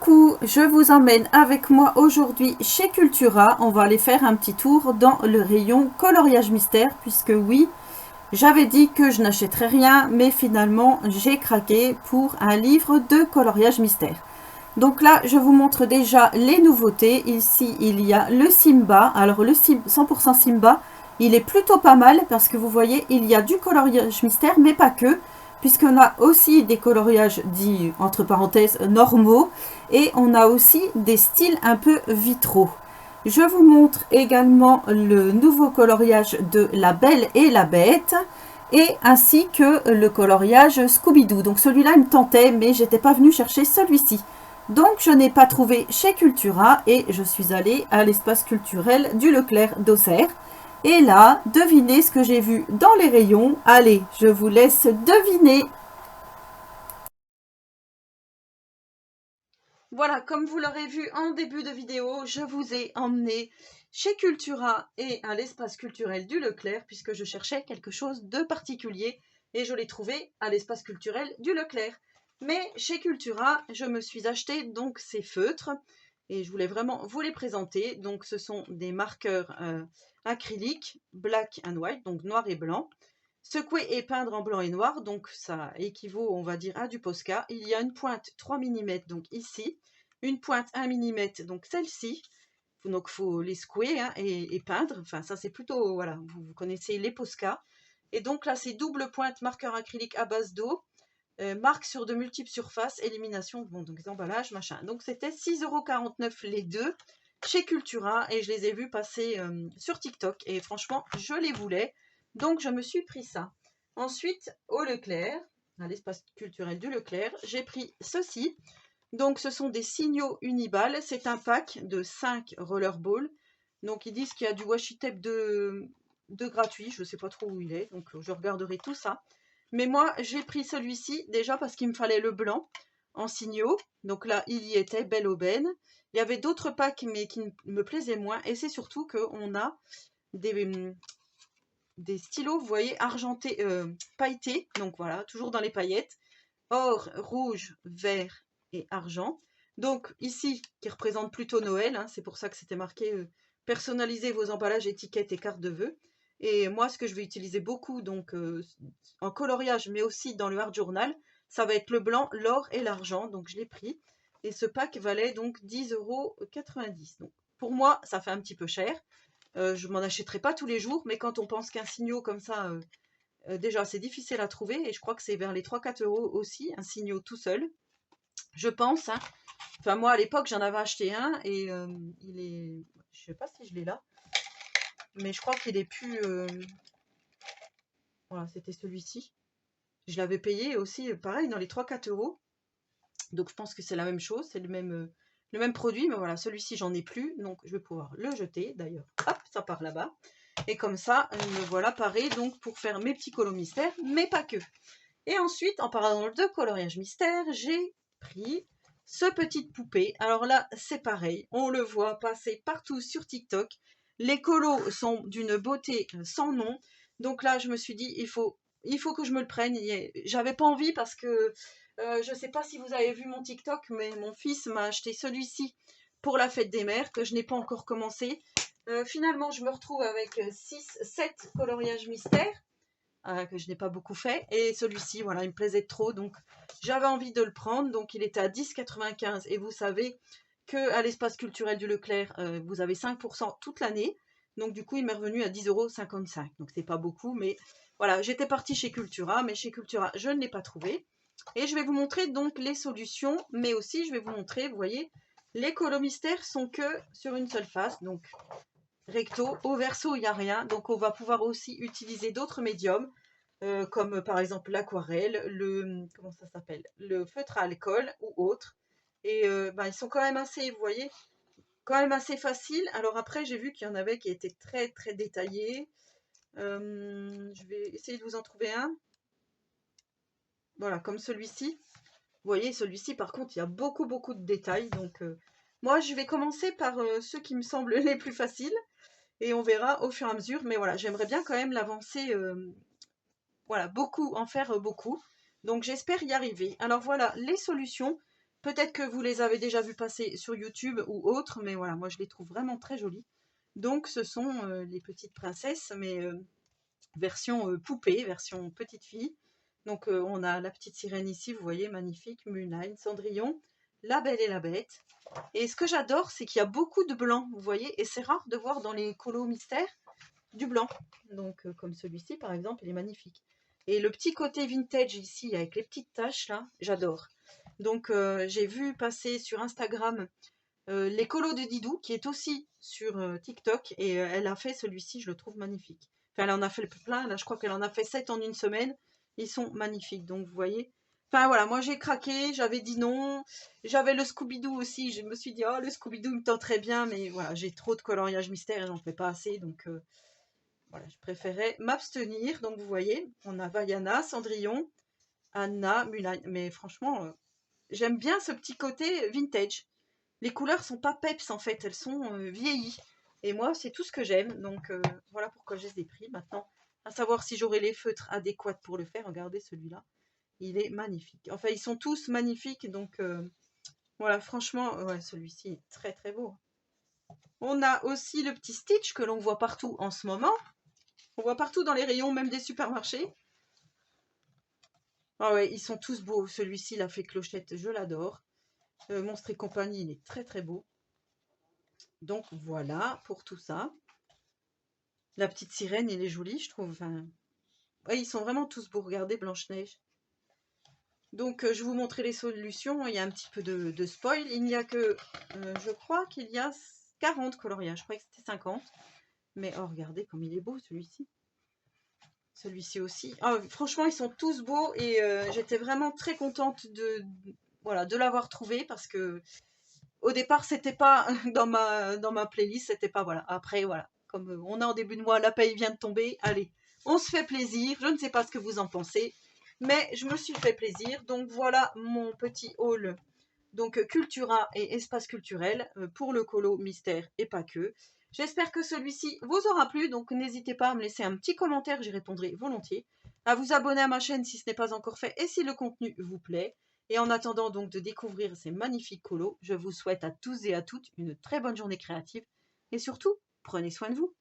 Coucou, je vous emmène avec moi aujourd'hui chez Cultura. On va aller faire un petit tour dans le rayon coloriage mystère, puisque oui, j'avais dit que je n'achèterais rien, mais finalement j'ai craqué pour un livre de coloriage mystère. Donc là, je vous montre déjà les nouveautés. Ici, il y a le Simba. Alors le 100% Simba, il est plutôt pas mal parce que vous voyez, il y a du coloriage mystère, mais pas que, puisqu'on a aussi des coloriages dits, entre parenthèses, normaux, et on a aussi des styles un peu vitraux. Je vous montre également le nouveau coloriage de La Belle et la Bête, et ainsi que le coloriage Scooby-Doo. Donc celui-là, il me tentait, mais j'étais pas venue chercher celui-ci. Donc je n'ai pas trouvé chez Cultura et je suis allée à l'espace culturel du Leclerc d'Auxerre. Et là, devinez ce que j'ai vu dans les rayons. Allez, je vous laisse deviner. Voilà, comme vous l'aurez vu en début de vidéo, je vous ai emmené chez Cultura et à l'espace culturel du Leclerc puisque je cherchais quelque chose de particulier et je l'ai trouvé à l'espace culturel du Leclerc. Mais chez Cultura, je me suis acheté donc ces feutres et je voulais vraiment vous les présenter. Donc ce sont des marqueurs acryliques black and white, donc noir et blanc. Secouer et peindre en blanc et noir, donc ça équivaut, on va dire, à du Posca. Il y a une pointe 3 mm, donc ici, une pointe 1 mm, donc celle-ci. Donc il faut les secouer hein, et peindre. Enfin, ça c'est plutôt, voilà, vous connaissez les Posca. Et donc là, c'est double pointe, marqueur acrylique à base d'eau, marque sur de multiples surfaces, élimination, bon, donc emballages, machin. Donc c'était 6,49 € les deux chez Cultura et je les ai vus passer sur TikTok et franchement, je les voulais. Donc je me suis pris ça. Ensuite, au Leclerc, à l'espace culturel du Leclerc, j'ai pris ceci. Donc ce sont des signaux Uniball. C'est un pack de 5 rollerballs. Donc ils disent qu'il y a du washi tape de gratuit. Je ne sais pas trop où il est. Donc je regarderai tout ça. Mais moi j'ai pris celui-ci déjà parce qu'il me fallait le blanc en signaux. Donc là il y était, belle aubaine. Il y avait d'autres packs mais qui me plaisaient moins. Et c'est surtout qu'on a des stylos, vous voyez, argentés, pailletés. Donc voilà, toujours dans les paillettes. Or, rouge, vert et argent. Donc ici, qui représente plutôt Noël, hein, c'est pour ça que c'était marqué personnalisez vos emballages, étiquettes et cartes de vœux. Et moi, ce que je vais utiliser beaucoup, donc en coloriage, mais aussi dans le art journal, ça va être le blanc, l'or et l'argent. Donc je l'ai pris. Et ce pack valait donc 10,90 €. Donc pour moi, ça fait un petit peu cher. Je m'en achèterai pas tous les jours, mais quand on pense qu'un signaux comme ça, déjà c'est difficile à trouver, et je crois que c'est vers les 3-4 € aussi, un signaux tout seul, je pense. Hein. Enfin moi à l'époque j'en avais acheté un, et il est, je sais pas si je l'ai là, mais je crois qu'il est plus, voilà c'était celui-ci. Je l'avais payé aussi, pareil, dans les 3-4 €. Donc je pense que c'est la même chose, c'est le même produit, mais voilà, celui-ci j'en ai plus, donc je vais pouvoir le jeter. D'ailleurs, hop, ça part là-bas. Et comme ça, me voilà parée donc pour faire mes petits colos mystères, mais pas que. Et ensuite, en parlant de coloriage mystère, j'ai pris ce petite poupée. Alors là, c'est pareil, on le voit passer partout sur TikTok. Les colos sont d'une beauté sans nom. Donc là, je me suis dit, il faut que je me le prenne. J'avais pas envie parce que je ne sais pas si vous avez vu mon TikTok, mais mon fils m'a acheté celui-ci pour la fête des mères que je n'ai pas encore commencé. Finalement, je me retrouve avec 6-7 coloriages mystères que je n'ai pas beaucoup fait. Et celui-ci, voilà, il me plaisait trop. Donc, j'avais envie de le prendre. Donc, il était à 10,95 €. Et vous savez qu'à l'espace culturel du Leclerc, vous avez 5% toute l'année. Donc, du coup, il m'est revenu à 10,55 €. Donc, c'est pas beaucoup. Mais voilà, j'étais partie chez Cultura. Mais chez Cultura, je ne l'ai pas trouvé. Et je vais vous montrer donc les solutions. Mais aussi, je vais vous montrer, vous voyez, les colos mystères sont que sur une seule face. Donc, recto, au verso, il n'y a rien. Donc, on va pouvoir aussi utiliser d'autres médiums, comme par exemple l'aquarelle, comment ça s'appelle, le feutre à alcool ou autre. Et ils sont quand même assez, vous voyez, quand même assez faciles. Alors après, j'ai vu qu'il y en avait qui étaient très très détaillés. Je vais essayer de vous en trouver un. Voilà, comme celui-ci. Vous voyez, celui-ci, par contre, il y a beaucoup beaucoup de détails. Donc, moi, je vais commencer par ceux qui me semblent les plus faciles. Et on verra au fur et à mesure. Mais voilà, j'aimerais bien quand même l'avancer, voilà, beaucoup, en faire beaucoup. Donc j'espère y arriver. Alors voilà les solutions. Peut-être que vous les avez déjà vus passer sur YouTube ou autre, mais voilà, moi je les trouve vraiment très jolies. Donc ce sont les petites princesses, mais version poupée, version petite fille. Donc on a la petite sirène ici, vous voyez, magnifique, Mulan, Cendrillon, La Belle et la Bête. Et ce que j'adore, c'est qu'il y a beaucoup de blanc, vous voyez, et c'est rare de voir dans les colos mystères du blanc. Donc comme celui-ci par exemple, il est magnifique. Et le petit côté vintage ici, avec les petites taches là, j'adore. Donc j'ai vu passer sur Instagram les colos de Didou, qui est aussi sur TikTok, et elle a fait celui-ci, je le trouve magnifique. Enfin, elle en a fait plein, là je crois qu'elle en a fait 7 en une semaine. Ils sont magnifiques, donc vous voyez. Enfin voilà, moi j'ai craqué, j'avais dit non. J'avais le Scooby-Doo aussi, je me suis dit, oh le Scooby-Doo me tend très bien, mais voilà, j'ai trop de coloriage mystère et j'en fais pas assez, donc voilà, je préférais m'abstenir. Donc vous voyez, on a Vaiana, Cendrillon, Anna, Mulan, mais franchement, j'aime bien ce petit côté vintage. Les couleurs sont pas peps en fait, elles sont vieillies. Et moi, c'est tout ce que j'aime. Donc voilà pourquoi je les ai pris. Maintenant, à savoir si j'aurai les feutres adéquats pour le faire. Regardez celui-là, il est magnifique. Enfin, ils sont tous magnifiques. Donc voilà, franchement, ouais, celui-ci est très très beau. On a aussi le petit Stitch que l'on voit partout en ce moment. On voit partout dans les rayons, même des supermarchés. Ah ouais, ils sont tous beaux. Celui-ci, il a fait clochette, je l'adore. Monstre et compagnie, il est très très beau. Donc voilà pour tout ça. La petite sirène, il est joli, je trouve. Enfin, ouais, ils sont vraiment tous beaux. Regardez Blanche-Neige. Donc je vais vous montrer les solutions. Il y a un petit peu de spoil. Il n'y a que, je crois qu'il y a 40 coloriages. Je croyais que c'était 50. Mais oh, regardez comme il est beau celui-ci. Celui-ci aussi. Oh, franchement, ils sont tous beaux et j'étais vraiment très contente voilà, de l'avoir trouvé parce que au départ, c'était pas dans ma playlist, c'était pas, voilà. Après, voilà, comme on est en début de mois, la paye vient de tomber, allez, on se fait plaisir. Je ne sais pas ce que vous en pensez, mais je me suis fait plaisir. Donc voilà mon petit haul, donc Cultura et espace culturel pour le colo mystère et pas que. J'espère que celui-ci vous aura plu, donc n'hésitez pas à me laisser un petit commentaire, j'y répondrai volontiers. À vous abonner à ma chaîne si ce n'est pas encore fait et si le contenu vous plaît. Et en attendant donc de découvrir ces magnifiques colos, je vous souhaite à tous et à toutes une très bonne journée créative et surtout, prenez soin de vous.